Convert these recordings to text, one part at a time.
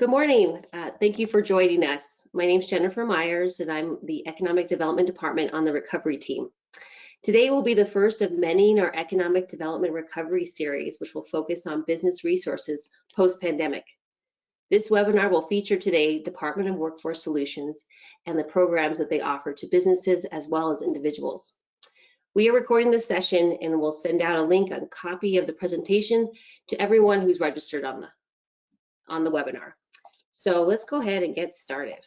Good morning. Thank you for joining us. My name is Jennifer Myers, and I'm the Economic Development Department on the recovery team. Today will be the first of many in our Economic Development Recovery series, which will focus on business resources post-pandemic. This webinar will feature today Department of Workforce Solutions and the programs that they offer to businesses as well as individuals. We are recording this session and will send out a link, a copy of the presentation to everyone who's registered on the webinar. So let's go ahead and get started.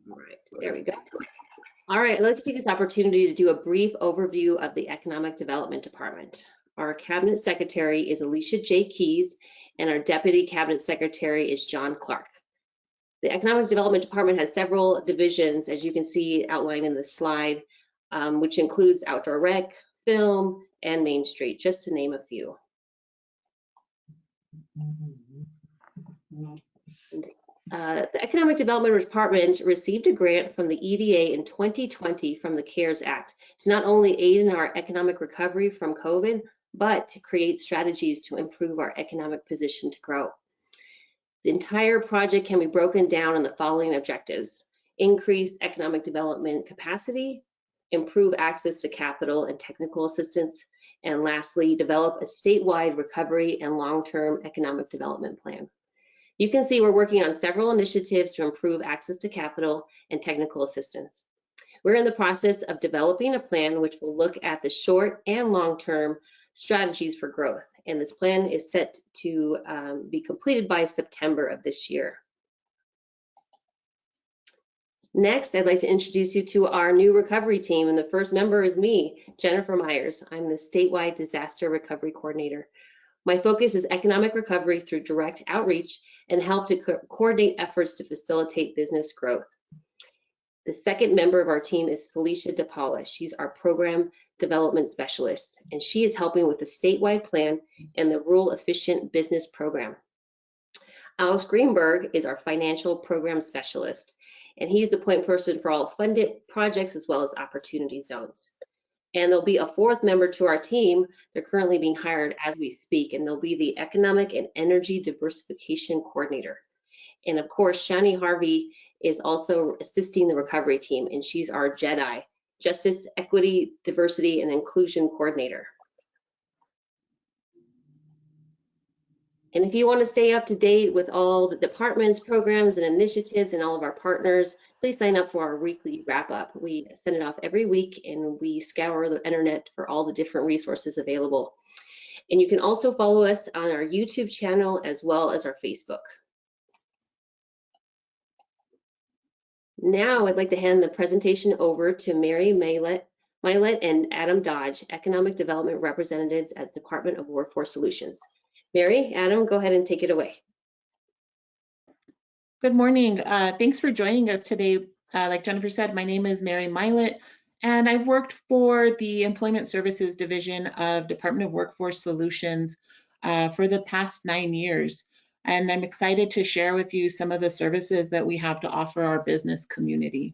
All right, there we go. All right, let's take this opportunity to do a brief overview of the Economic Development Department. Our Cabinet Secretary is Alicia J. Keys, and our Deputy Cabinet Secretary is John Clark. The Economic Development Department has several divisions, as you can see outlined in the slide, which includes outdoor rec, film, and Main Street, just to name a few. The Economic Development Department received a grant from the EDA in 2020 from the CARES Act to not only aid in our economic recovery from COVID, but to create strategies to improve our economic position to grow. The entire project can be broken down in the following objectives: increase economic development capacity, improve access to capital and technical assistance, and lastly, develop a statewide recovery and long-term economic development plan. You can see we're working on several initiatives to improve access to capital and technical assistance. We're in the process of developing a plan which will look at the short and long-term strategies for growth, and this plan is set to be completed by September of this year. Next, I'd like to introduce you to our new recovery team, and the first member is me, Jennifer Myers. I'm the statewide disaster recovery coordinator. My focus is economic recovery through direct outreach and help to coordinate efforts to facilitate business growth. The second member of our team is Felicia DePaula. She's our program development specialist, and she is helping with the statewide plan and the Rural Efficient Business Program. Alex Greenberg is our financial program specialist, and he's the point person for all funded projects as well as opportunity zones. And there'll be a fourth member to our team. They're currently being hired as we speak, and they'll be the Economic and Energy Diversification Coordinator. And of course, Shani Harvey is also assisting the recovery team, and she's our JEDI, Justice, Equity, Diversity, and Inclusion Coordinator. And if you want to stay up to date with all the departments, programs, and initiatives and all of our partners, please sign up for our weekly wrap-up. We send it off every week, and we scour the internet for all the different resources available. And you can also follow us on our YouTube channel as well as our Facebook. Now I'd like to hand the presentation over to Mary Mylett and Adam Dodge, Economic Development Representatives at the Department of Workforce Solutions. Mary, Adam, go ahead and take it away. Good morning. Thanks for joining us today. Like Jennifer said, my name is Mary Mylett, and I've worked for the Employment Services Division of Department of Workforce Solutions for the past 9 years. And I'm excited to share with you some of the services that we have to offer our business community.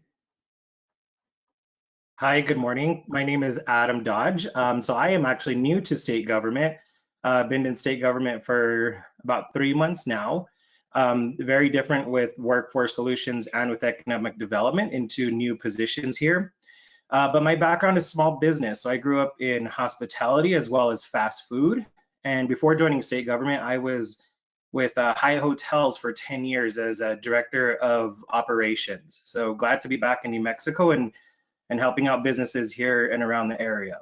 Hi, good morning. My name is Adam Dodge. So I am actually new to state government. Been in state government for about 3 months now. Very different with workforce solutions and with economic development into new positions here. But my background is small business. So I grew up in hospitality as well as fast food. And before joining state government, I was with Hyatt Hotels for 10 years as a director of operations. So glad to be back in New Mexico and helping out businesses here and around the area.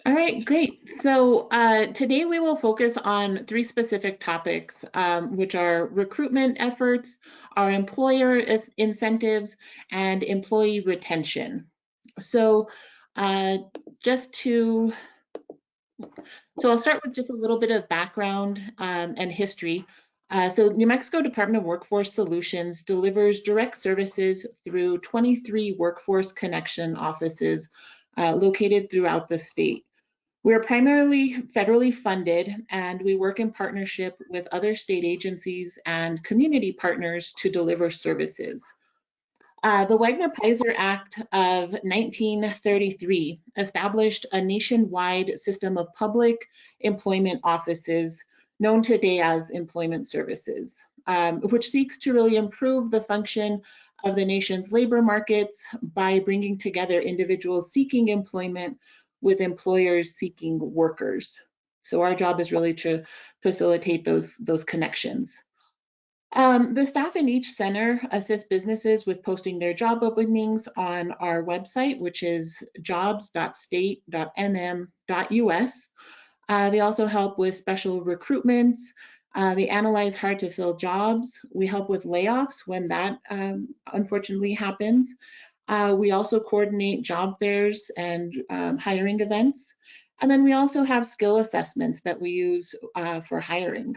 All right, great. So today we will focus on 3 specific topics, which are recruitment efforts, our employer incentives, and employee retention. So I'll start with just a little bit of background and history. So New Mexico Department of Workforce Solutions delivers direct services through 23 workforce connection offices located throughout the state. We're primarily federally funded, and we work in partnership with other state agencies and community partners to deliver services. The Wagner-Peiser Act of 1933 established a nationwide system of public employment offices known today as employment services, which seeks to really improve the function of the nation's labor markets by bringing together individuals seeking employment with employers seeking workers. So our job is really to facilitate those connections. The staff in each center assist businesses with posting their job openings on our website, which is jobs.state.nm.us. They also help with special recruitments. They analyze hard to fill jobs. We help with layoffs when that unfortunately happens. We also coordinate job fairs and hiring events. And then we also have skill assessments that we use for hiring.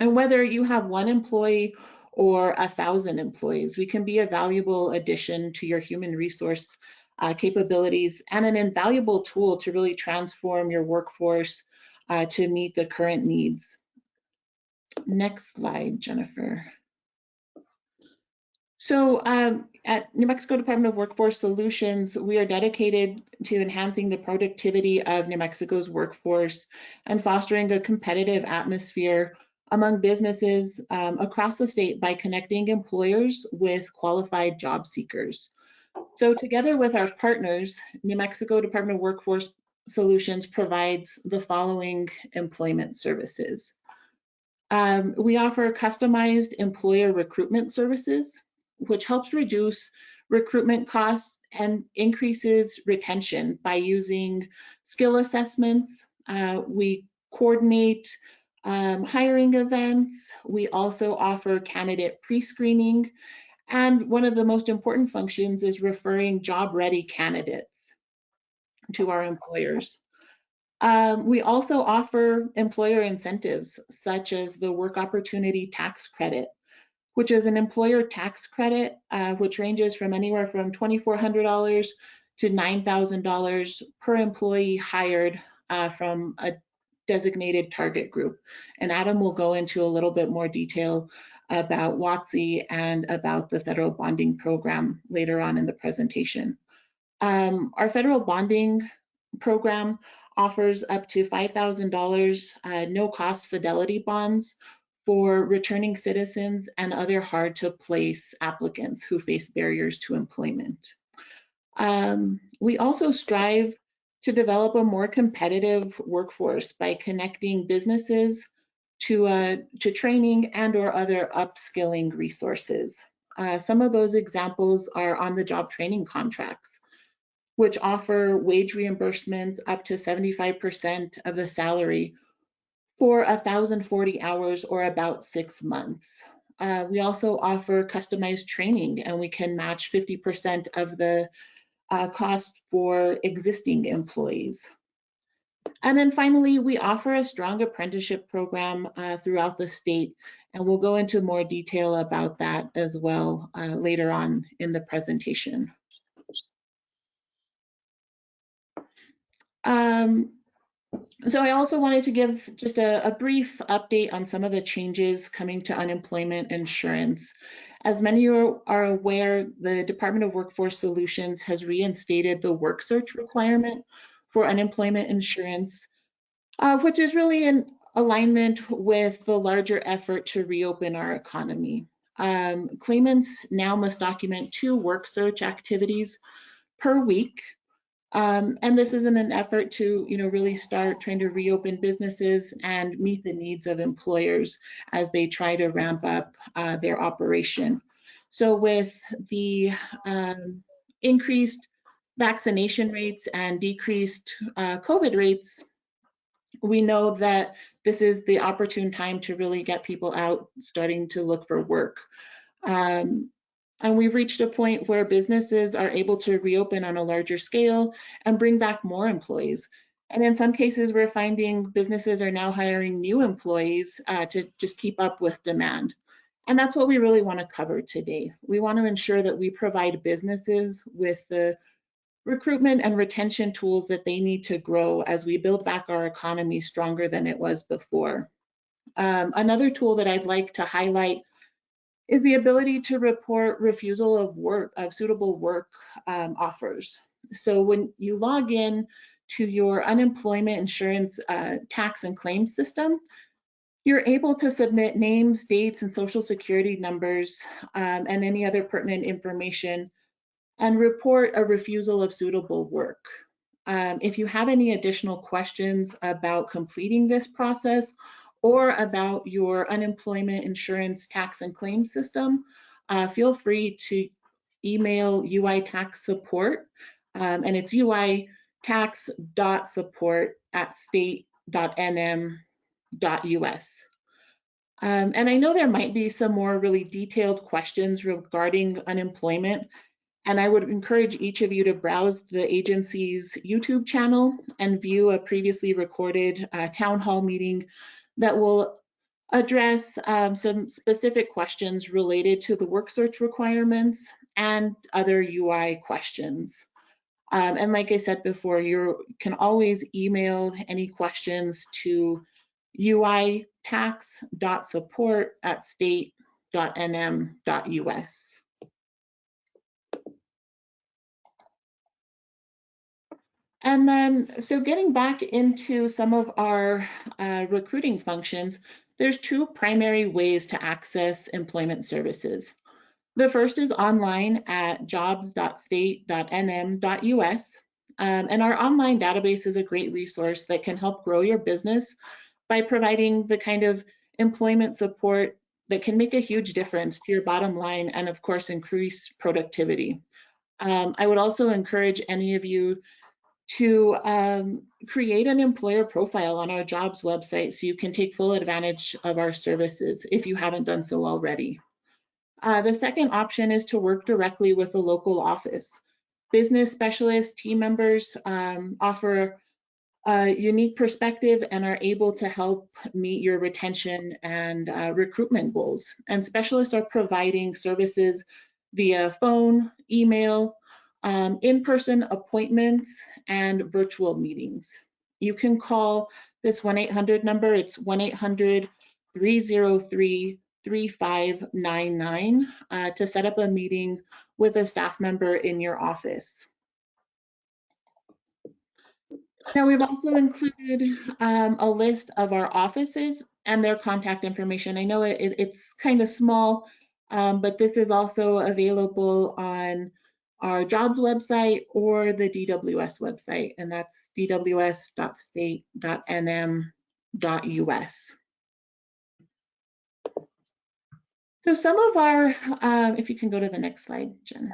And whether you have one employee or 1,000 employees, we can be a valuable addition to your human resource capabilities and an invaluable tool to really transform your workforce to meet the current needs. Next slide, Jennifer. So at New Mexico Department of Workforce Solutions, we are dedicated to enhancing the productivity of New Mexico's workforce and fostering a competitive atmosphere among businesses across the state by connecting employers with qualified job seekers. So together with our partners, New Mexico Department of Workforce Solutions provides the following employment services. We offer customized employer recruitment services, which helps reduce recruitment costs and increases retention by using skill assessments. We coordinate hiring events. We also offer candidate pre-screening. And one of the most important functions is referring job-ready candidates to our employers. We also offer employer incentives, such as the Work Opportunity Tax Credit, which is an employer tax credit, which ranges from anywhere from $2,400 to $9,000 per employee hired from a designated target group. And Adam will go into a little bit more detail about WOTC and about the federal bonding program later on in the presentation. Our federal bonding program offers up to $5,000 no-cost fidelity bonds for returning citizens and other hard-to-place applicants who face barriers to employment. We also strive to develop a more competitive workforce by connecting businesses to training and or other upskilling resources. Some of those examples are on-the-job training contracts, which offer wage reimbursements up to 75% of the salary for 1,040 hours or about 6 months. We also offer customized training, and we can match 50% of the cost for existing employees. And then finally, we offer a strong apprenticeship program throughout the state, and we'll go into more detail about that as well later on in the presentation. So I also wanted to give just a brief update on some of the changes coming to unemployment insurance. As many are aware, the Department of Workforce Solutions has reinstated the work search requirement for unemployment insurance, which is really in alignment with the larger effort to reopen our economy. Claimants now must document 2 work search activities per week. And this is in an effort to, really start trying to reopen businesses and meet the needs of employers as they try to ramp up their operation. So with the increased vaccination rates and decreased COVID rates, we know that this is the opportune time to really get people out starting to look for work. And we've reached a point where businesses are able to reopen on a larger scale and bring back more employees. And in some cases, we're finding businesses are now hiring new employees to just keep up with demand. And that's what we really want to cover today. We want to ensure that we provide businesses with the recruitment and retention tools that they need to grow as we build back our economy stronger than it was before. Another tool that I'd like to highlight is the ability to report refusal of suitable work offers. So when you log in to your unemployment insurance tax and claims system, you're able to submit names, dates, and social security numbers and any other pertinent information and report a refusal of suitable work. If you have any additional questions about completing this process or about your unemployment insurance tax and claim system, feel free to email UI Tax Support, and it's uitax.support@state.nm.us. And I know there might be some more really detailed questions regarding unemployment, and I would encourage each of you to browse the agency's YouTube channel and view a previously recorded town hall meeting that will address some specific questions related to the work search requirements and other UI questions. And like I said before, you can always email any questions to uitax.support@state.nm.us. And then, so getting back into some of our recruiting functions, there's two primary ways to access employment services. The first is online at jobs.state.nm.us. And our online database is a great resource that can help grow your business by providing the kind of employment support that can make a huge difference to your bottom line and, of course, increase productivity. I would also encourage any of you to create an employer profile on our jobs website so you can take full advantage of our services if you haven't done so already. The second option is to work directly with a local office. Business specialists, team members offer a unique perspective and are able to help meet your retention and recruitment goals. And specialists are providing services via phone, email, in-person appointments, and virtual meetings. You can call this 1-800 number. It's 1-800-303-3599 to set up a meeting with a staff member in your office. Now, we've also included a list of our offices and their contact information. I know it's kind of small, but this is also available on our jobs website or the DWS website, and that's dws.state.nm.us. So some of our, if you can go to the next slide, Jen.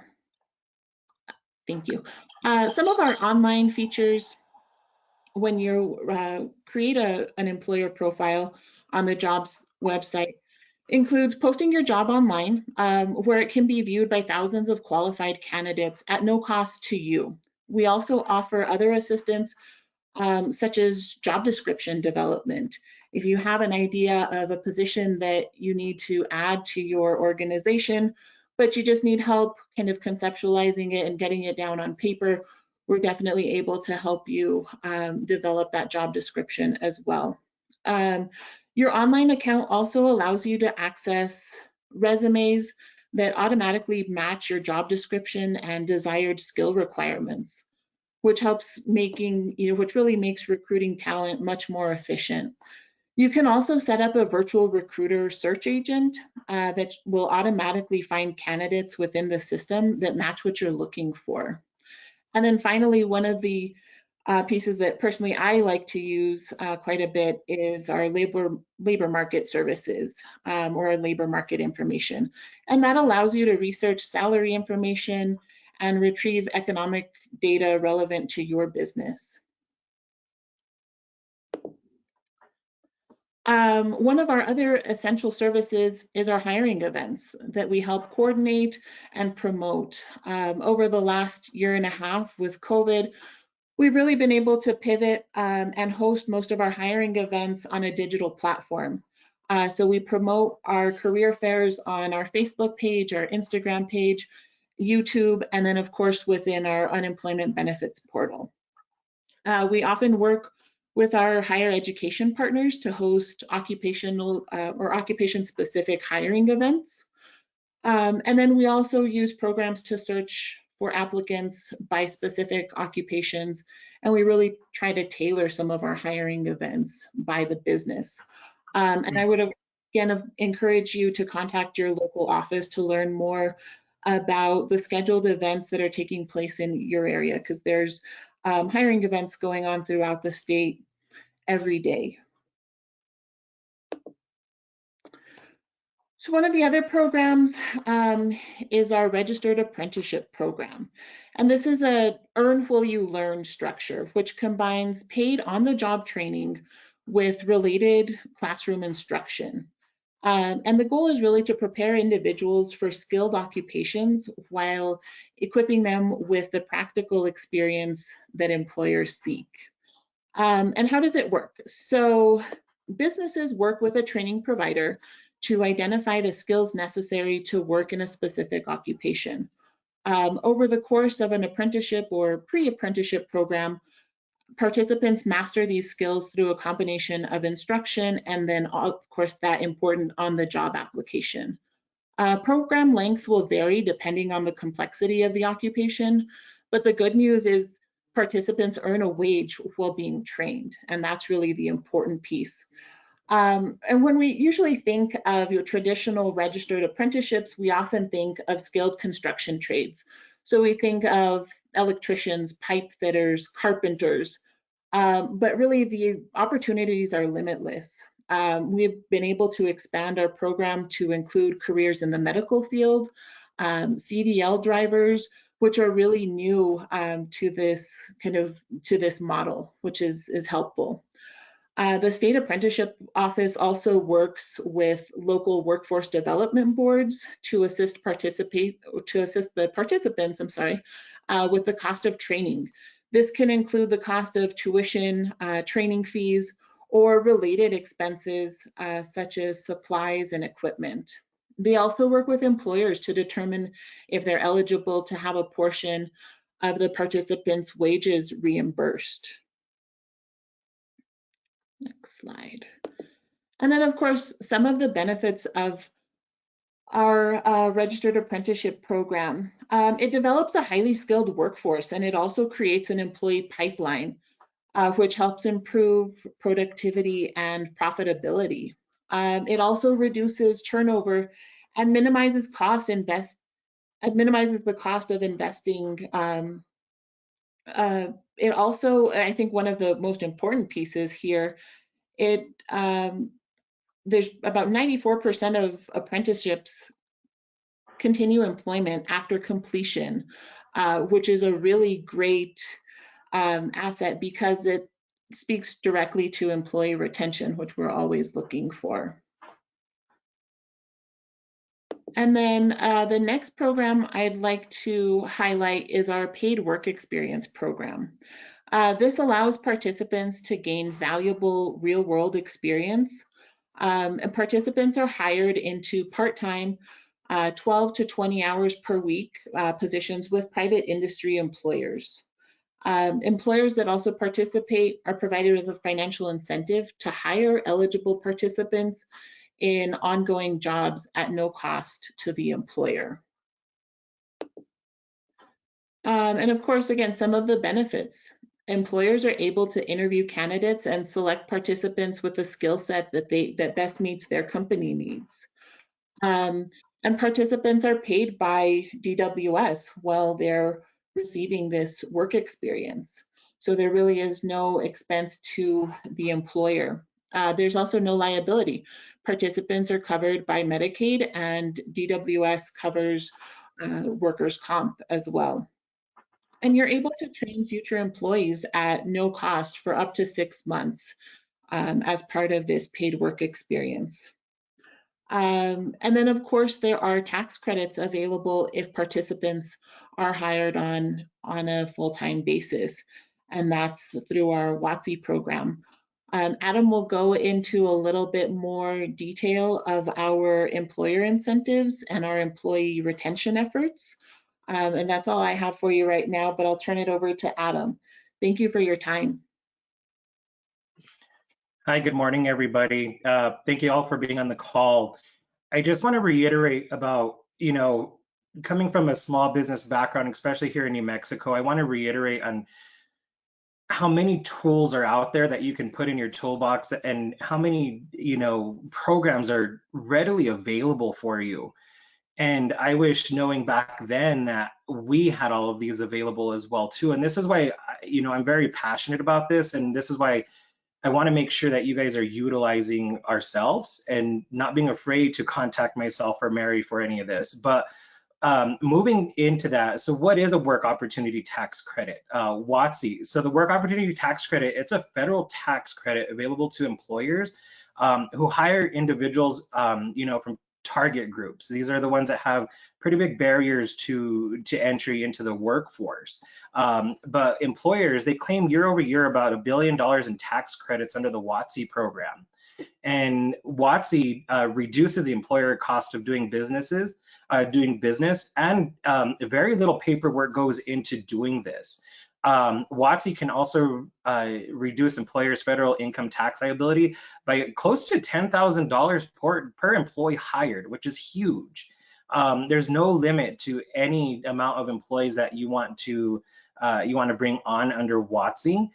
Thank you. Some of our online features when you create an employer profile on the jobs website includes posting your job online where it can be viewed by thousands of qualified candidates at no cost to you. We also offer other assistance such as job description development. If you have an idea of a position that you need to add to your organization, but you just need help kind of conceptualizing it and getting it down on paper, we're definitely able to help you develop that job description as well. Your online account also allows you to access resumes that automatically match your job description and desired skill requirements, which helps which really makes recruiting talent much more efficient. You can also set up a virtual recruiter search agent that will automatically find candidates within the system that match what you're looking for. And then finally, one of the pieces that personally I like to use quite a bit is our labor market services or labor market information. And that allows you to research salary information and retrieve economic data relevant to your business. One of our other essential services is our hiring events that we help coordinate and promote. Over the last year and a half with COVID, we've really been able to pivot and host most of our hiring events on a digital platform. So we promote our career fairs on our Facebook page, our Instagram page, YouTube, and then of course within our unemployment benefits portal. We often work with our higher education partners to host occupational or occupation-specific hiring events. And then we also use programs to search for applicants by specific occupations, and we really try to tailor some of our hiring events by the business. And I would again encourage you to contact your local office to learn more about the scheduled events that are taking place in your area, because there's hiring events going on throughout the state every day. So one of the other programs is our registered apprenticeship program. And this is a earn while you learn structure, which combines paid on-the-job training with related classroom instruction. And the goal is really to prepare individuals for skilled occupations while equipping them with the practical experience that employers seek. And how does it work? So businesses work with a training provider to identify the skills necessary to work in a specific occupation. Over the course of an apprenticeship or pre-apprenticeship program, participants master these skills through a combination of instruction and then, of course, that important on-the-job application. Program lengths will vary depending on the complexity of the occupation, but the good news is participants earn a wage while being trained, and that's really the important piece. And when we usually think of your traditional registered apprenticeships, we often think of skilled construction trades. So we think of electricians, pipe fitters, carpenters, but really the opportunities are limitless. We've been able to expand our program to include careers in the medical field, CDL drivers, which are really new to this model, which is helpful. The State Apprenticeship Office also works with local workforce development boards to assist the participants, with the cost of training. This can include the cost of tuition, training fees, or related expenses such as supplies and equipment. They also work with employers to determine if they're eligible to have a portion of the participants' wages reimbursed. Next slide. And then, of course, some of the benefits of our registered apprenticeship program. It develops a highly skilled workforce, and it also creates an employee pipeline, which helps improve productivity and profitability. It also reduces turnover and minimizes the cost of investing. It also, I think one of the most important pieces here, there's about 94% of apprenticeships continue employment after completion, which is a really great asset because it speaks directly to employee retention, which we're always looking for. And then the next program I'd like to highlight is our paid work experience program. This allows participants to gain valuable real-world experience. And participants are hired into part-time 12 to 20 hours per week positions with private industry employers. Employers that also participate are provided with a financial incentive to hire eligible participants in ongoing jobs at no cost to the employer. And of course, again, some of the benefits. Employers are able to interview candidates and select participants with a skill set that best meets their company needs. And participants are paid by DWS while they're receiving this work experience. So there really is no expense to the employer. There's also no liability. Participants are covered by Medicaid, and DWS covers workers' comp as well. And you're able to train future employees at no cost for up to 6 months as part of this paid work experience. And then, of course, there are tax credits available if participants are hired on a full-time basis, and that's through our WOTC program. Adam will go into a little bit more detail of our employer incentives and our employee retention efforts. And that's all I have for you right now, but I'll turn it over to Adam. Thank you for your time. Hi, good morning, everybody. Thank you all for being on the call. I just want to reiterate about you know, coming from a small business background, especially here in New Mexico, I want to reiterate on how many tools are out there that you can put in your toolbox and how many, you know, programs are readily available for you. And I wish knowing back then that we had all of these available as well too. And this is why, you know, I'm very passionate about this. And this is why I want to make sure that you guys are utilizing ourselves and not being afraid to contact myself or Mary for any of this. But moving into that, so what is a work opportunity tax credit? WOTC. So the work opportunity tax credit, it's a federal tax credit available to employers who hire individuals, you know, from target groups. These are the ones that have pretty big barriers to entry into the workforce. But employers, they claim year over year about $1 billion in tax credits under the WOTC program. And WOTC reduces the employer cost of doing business, and very little paperwork goes into doing this. WOTC can also reduce employers' federal income tax liability by close to $10,000 per employee hired, which is huge. There's no limit to any amount of employees that you want to bring on under WOTC,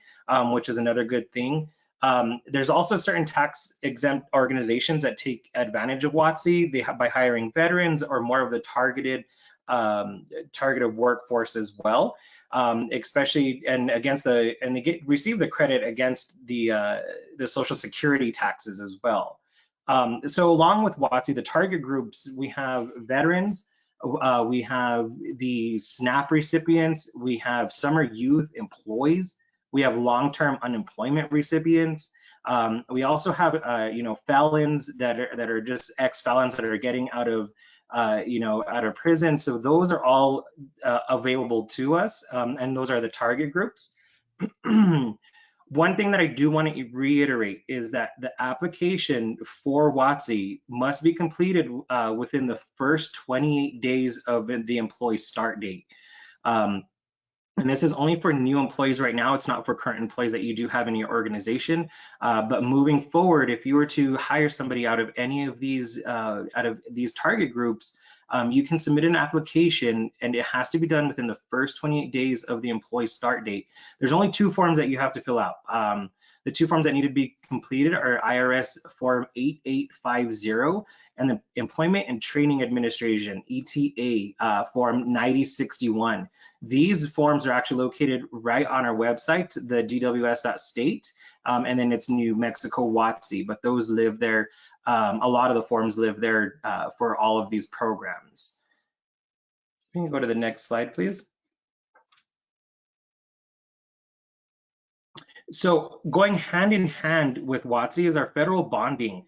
which is another good thing. There's also certain tax exempt organizations that take advantage of WOTC by hiring veterans or more of the targeted workforce as well, especially and they receive the credit against the Social Security taxes as well. So along with WOTC, the target groups, we have veterans, we have the SNAP recipients, we have summer youth employees, we have long-term unemployment recipients. We also have, you know, felons that are just ex-felons that are getting out of, you know, out of prison. So those are all available to us, and those are the target groups. One thing that I do want to reiterate is that the application for WOTC must be completed within the first 28 days of the employee's start date. And this is only for new employees right now. It's not for current employees that you do have in your organization. But moving forward, if you were to hire somebody out of any of these target groups, you can submit an application, and it has to be done within the first 28 days of the employee's start date. There's only 2 forms that you have to fill out. The 2 forms that need to be completed are IRS Form 8850 and the Employment and Training Administration, ETA, Form 9061. These forms are actually located right on our website, the DWS.state, and then it's New Mexico WOTC, but those live there. A lot of the forms live there for all of these programs. Can you go to the next slide, please? So going hand in hand with WOTC is our federal bonding.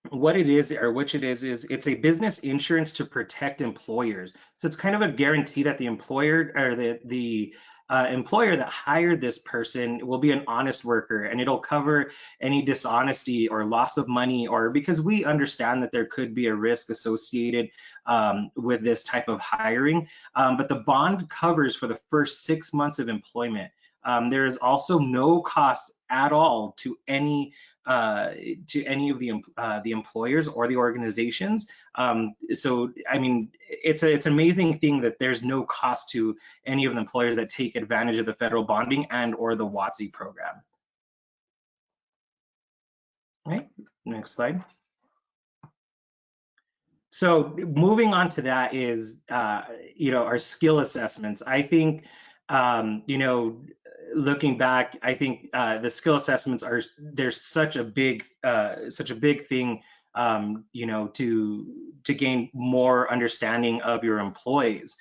What it is, or which it is it's a business insurance to protect employers. So it's kind of a guarantee that the employer or the employer that hired this person will be an honest worker, and it'll cover any dishonesty or loss of money, or because we understand that there could be a risk associated with this type of hiring. But the bond covers for the first 6 months of employment. There is also no cost at all to any of the employers or the organizations. So I mean, it's an amazing thing that there's no cost to any of the employers that take advantage of the federal bonding and or the WOTC program. All right, next slide. So moving on to that is, you know, our skill assessments. I think, you know, looking back, I think the skill assessments there's such a big thing, you know, to gain more understanding of your employees.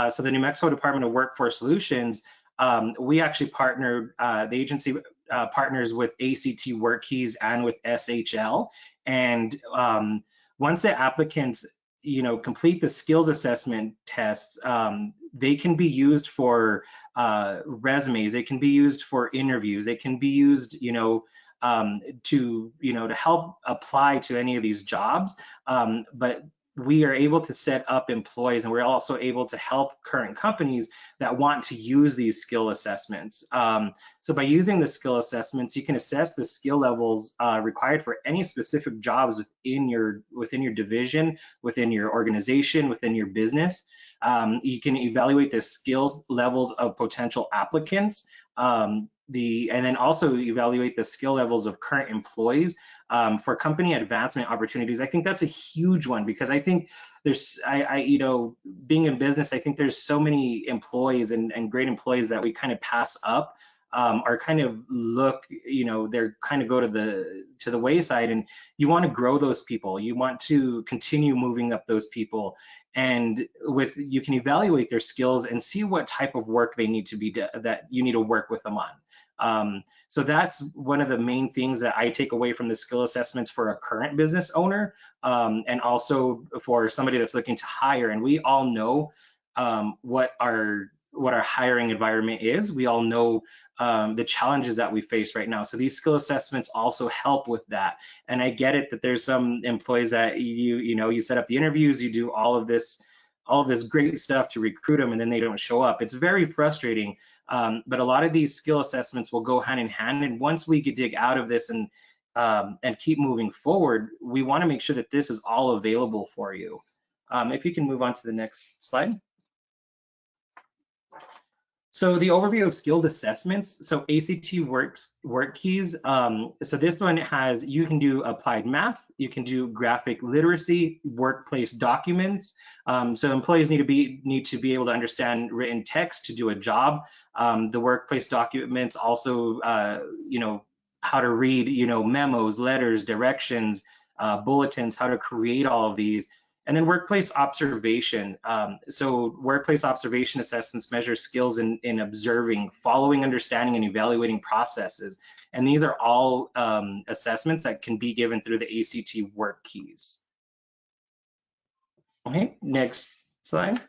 So the New Mexico Department of Workforce Solutions, we actually partnered, the agency partners with ACT WorkKeys and with SHL, and once the applicants, you know, complete the skills assessment tests, they can be used for resumes, they can be used for interviews, they can be used, you know, to help apply to any of these jobs. But we are able to set up employees, and we're also able to help current companies that want to use these skill assessments. So by using the skill assessments, you can assess the skill levels required for any specific jobs within your division, within your organization, within your business. You can evaluate the skills levels of potential applicants, and then also evaluate the skill levels of current employees for company advancement opportunities. I think that's a huge one, because I think there's, being in business, I think there's so many employees and great employees that we kind of pass up, or kind of look, they're kind of go to the wayside, and you want to grow those people. You want to continue moving up those people, and you can evaluate their skills and see what type of work they need to be that you need to work with them on. So that's one of the main things that I take away from the skill assessments for a current business owner, and also for somebody that's looking to hire. And we all know what our hiring environment is. We all know the challenges that we face right now. So these skill assessments also help with that. And I get it that there's some employees that you set up the interviews, you do all of this great stuff to recruit them, and then they don't show up. It's very frustrating. But a lot of these skill assessments will go hand in hand. And once we could dig out of this and keep moving forward, we want to make sure that this is all available for you. If you can move on to the next slide. So the overview of skilled assessments. So ACT work keys. So this one has, you can do applied math, you can do graphic literacy, workplace documents. So employees need to be able to understand written text to do a job. The workplace documents also, how to read, memos, letters, directions, bulletins, how to create all of these. And then workplace observation. So workplace observation assessments measure skills in observing, following, understanding, and evaluating processes. And these are all assessments that can be given through the ACT work keys. Okay, next slide.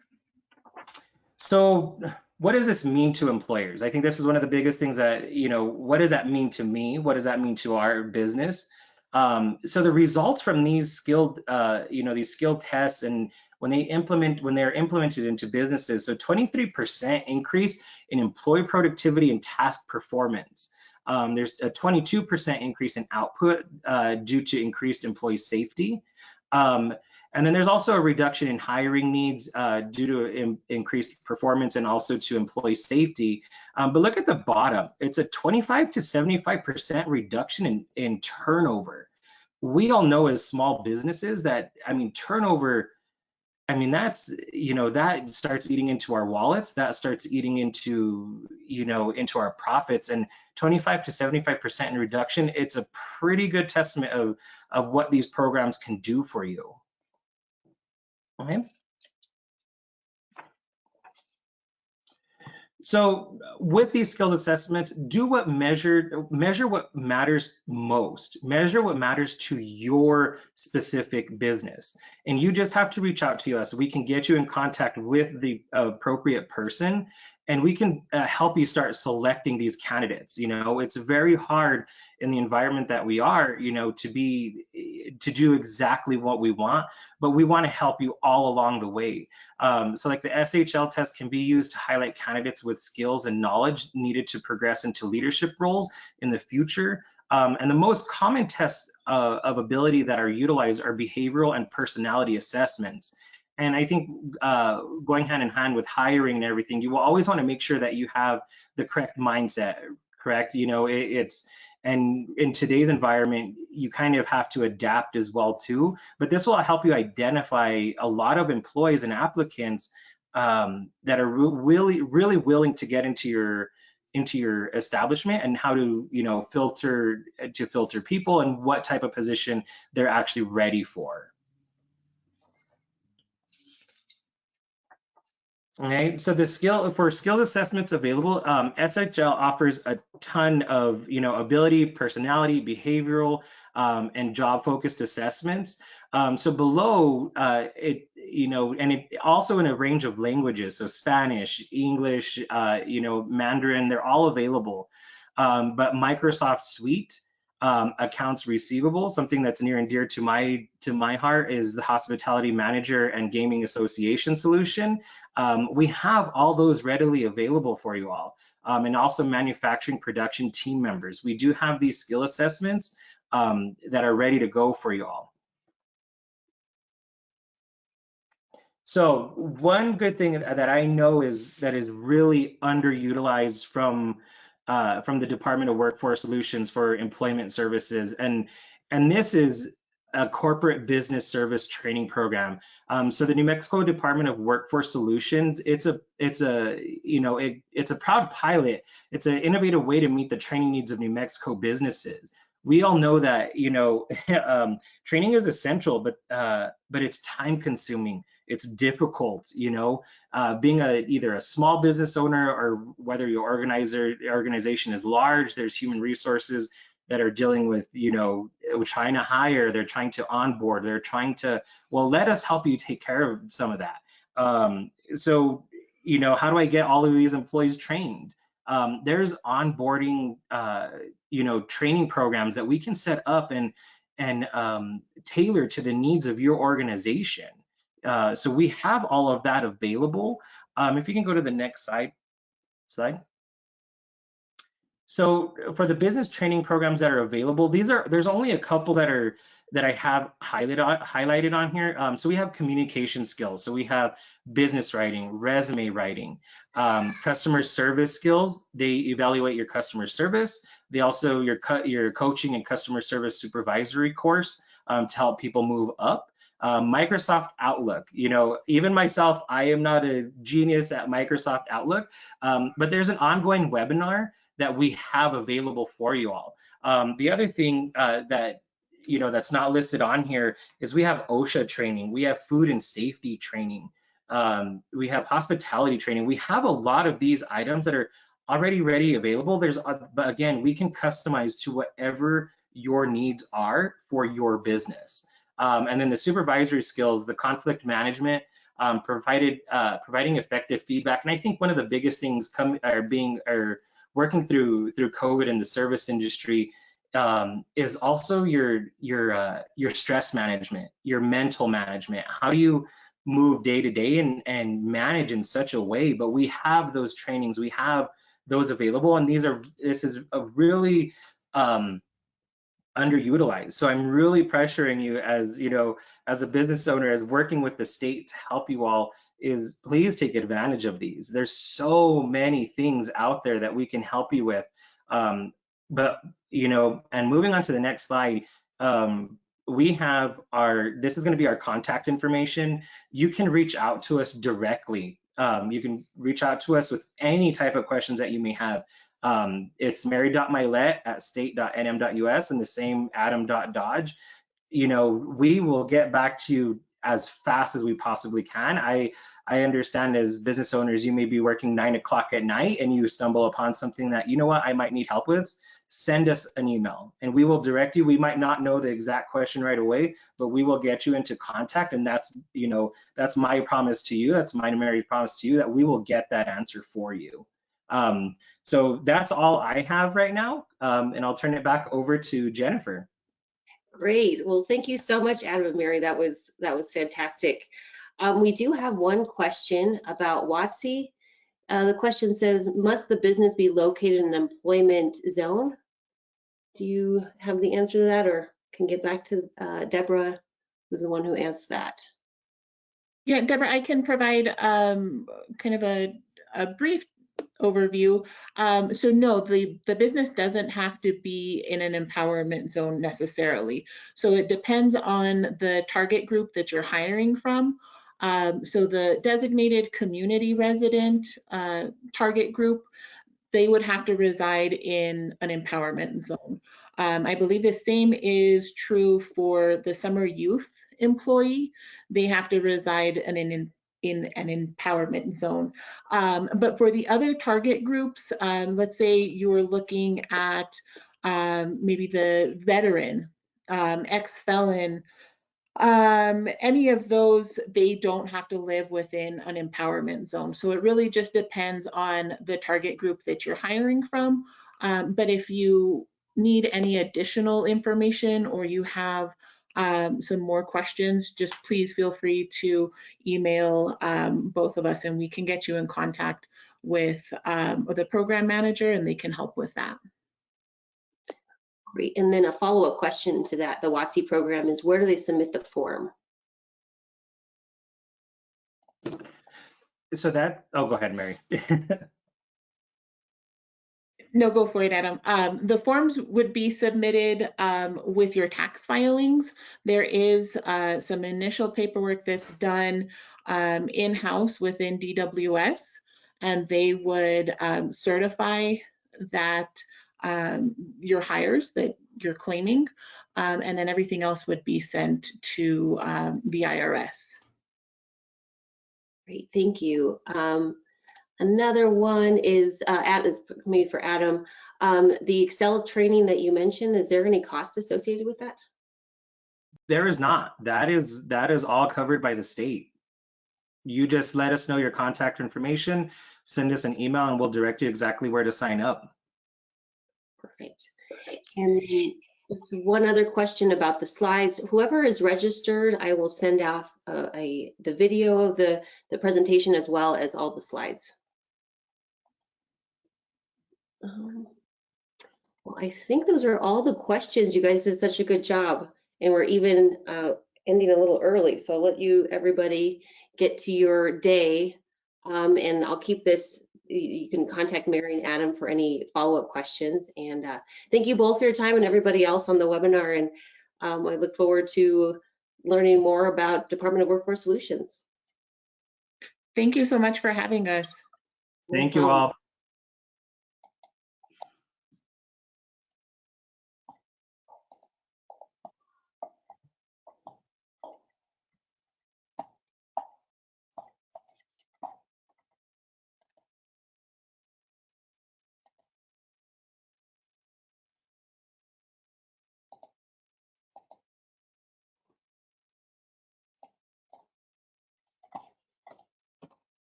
So what does this mean to employers? I think this is one of the biggest things that, what does that mean to me? What does that mean to our business? So the results from these skilled, these skilled tests, and when they're implemented into businesses, so 23% increase in employee productivity and task performance. There's a 22% increase in output due to increased employee safety. And then there's also a reduction in hiring needs due to increased performance and also to employee safety. But look at the bottom, it's a 25 to 75% reduction in turnover. We all know as small businesses that, turnover, that's, that starts eating into our wallets, that starts eating into, into our profits, and 25 to 75% in reduction, it's a pretty good testament of what these programs can do for you. Okay. So with these skills assessments, measure what matters most, measure what matters to your specific business. And you just have to reach out to us. We can get you in contact with the appropriate person, and we can help you start selecting these candidates. It's very hard in the environment that we are, to do exactly what we want, but we want to help you all along the way. So like the SHL test can be used to highlight candidates with skills and knowledge needed to progress into leadership roles in the future. And the most common tests of ability that are utilized are behavioral and personality assessments. And I think going hand in hand with hiring and everything, you will always want to make sure that you have the correct mindset, correct? And in today's environment, you kind of have to adapt as well too. But this will help you identify a lot of employees and applicants that are really willing to get into your establishment, and how to filter people and what type of position they're actually ready for. Okay, so the skills assessments available, SHL offers a ton of ability, personality, behavioral, and job-focused assessments. So below and it also in a range of languages, so Spanish, English, Mandarin, they're all available. But Microsoft Suite accounts receivable. Something that's near and dear to my heart is the Hospitality Manager and Gaming Association solution. We have all those readily available for you all, and also manufacturing production team members. We do have these skill assessments that are ready to go for you all. So one good thing that I know is really underutilized from the Department of Workforce Solutions for Employment Services, and this is a corporate business service training program. So the New Mexico Department of Workforce Solutions, it's a proud pilot. It's an innovative way to meet the training needs of New Mexico businesses. We all know that training is essential, but it's time consuming. It's difficult, being either a small business owner or whether your organization is large. There's human resources that are dealing with, trying to hire, they're trying to onboard, they're trying to, well, let us help you take care of some of that. So, how do I get all of these employees trained? There's onboarding, training programs that we can set up and tailor to the needs of your organization. So we have all of that available. If you can go to the next slide. So for the business training programs that are available, there's only a couple that I have highlighted on here. So we have communication skills. So we have business writing, resume writing, customer service skills. They evaluate your customer service. They also your coaching and customer service supervisory course to help people move up. Microsoft Outlook, even myself, I am not a genius at Microsoft Outlook, but there's an ongoing webinar that we have available for you all. The other thing that's not listed on here is we have OSHA training, we have food and safety training, we have hospitality training. We have a lot of these items that are already ready available. But again, we can customize to whatever your needs are for your business. And then the supervisory skills, the conflict management, providing effective feedback. And I think one of the biggest things working through COVID in the service industry is also your stress management, your mental management. How do you move day to day and manage in such a way? But we have those trainings, we have those available, and this is a really underutilized. So I'm really pressuring you as a business owner, as working with the state to help you all, is please take advantage of these. There's so many things out there that we can help you with. And moving on to the next slide, we have this is going to be our contact information. You can reach out to us directly. You can reach out to us with any type of questions that you may have. It's mary.milet@state.nm.us and the same adam.dodge. We will get back to you as fast as we possibly can. I understand as business owners, you may be working 9 o'clock at night and you stumble upon something that, I might need help with. Send us an email and we will direct you. We might not know the exact question right away, but we will get you into contact. And that's my promise to you. That's mine and Mary's promise to you, that we will get that answer for you. So that's all I have right now, and I'll turn it back over to Jennifer. Great. Well, thank you so much, Adam and Mary. That was fantastic. We do have one question about WOTC. The question says, must the business be located in an employment zone? Do you have the answer to that, or can get back to Deborah, who's the one who asked that? Yeah, Deborah, I can provide kind of a brief overview. So no, the business doesn't have to be in an empowerment zone necessarily. So it depends on the target group that you're hiring from. So the designated community resident target group, they would have to reside in an empowerment zone. I believe the same is true for the summer youth employee. They have to reside in an empowerment zone. But for the other target groups, let's say you're looking at maybe the veteran, ex-felon, any of those, they don't have to live within an empowerment zone. So it really just depends on the target group that you're hiring from. But if you need any additional information or you have some more questions, just please feel free to email both of us and we can get you in contact with the program manager and they can help with that. Great. And then a follow-up question to that, the WOTC program is, where do they submit the form? So that, oh, go ahead, Mary. No, go for it, Adam. The forms would be submitted with your tax filings. There is some initial paperwork that's done in-house within DWS, and they would certify that your hires that you're claiming, and then everything else would be sent to the IRS. Great, thank you. Another one is maybe for Adam. The Excel training that you mentioned, is there any cost associated with that? There is not. That is all covered by the state. You just let us know your contact information, send us an email, and we'll direct you exactly where to sign up. Perfect. And just one other question about the slides. Whoever is registered, I will send out the video of the presentation as well as all the slides. Well, I think those are all the questions. You guys did such a good job, and we're even ending a little early. So I'll let everybody get to your day, and I'll keep this. You can contact Mary and Adam for any follow-up questions. And thank you both for your time and everybody else on the webinar. And I look forward to learning more about Department of Workforce Solutions. Thank you so much for having us. Thank you all.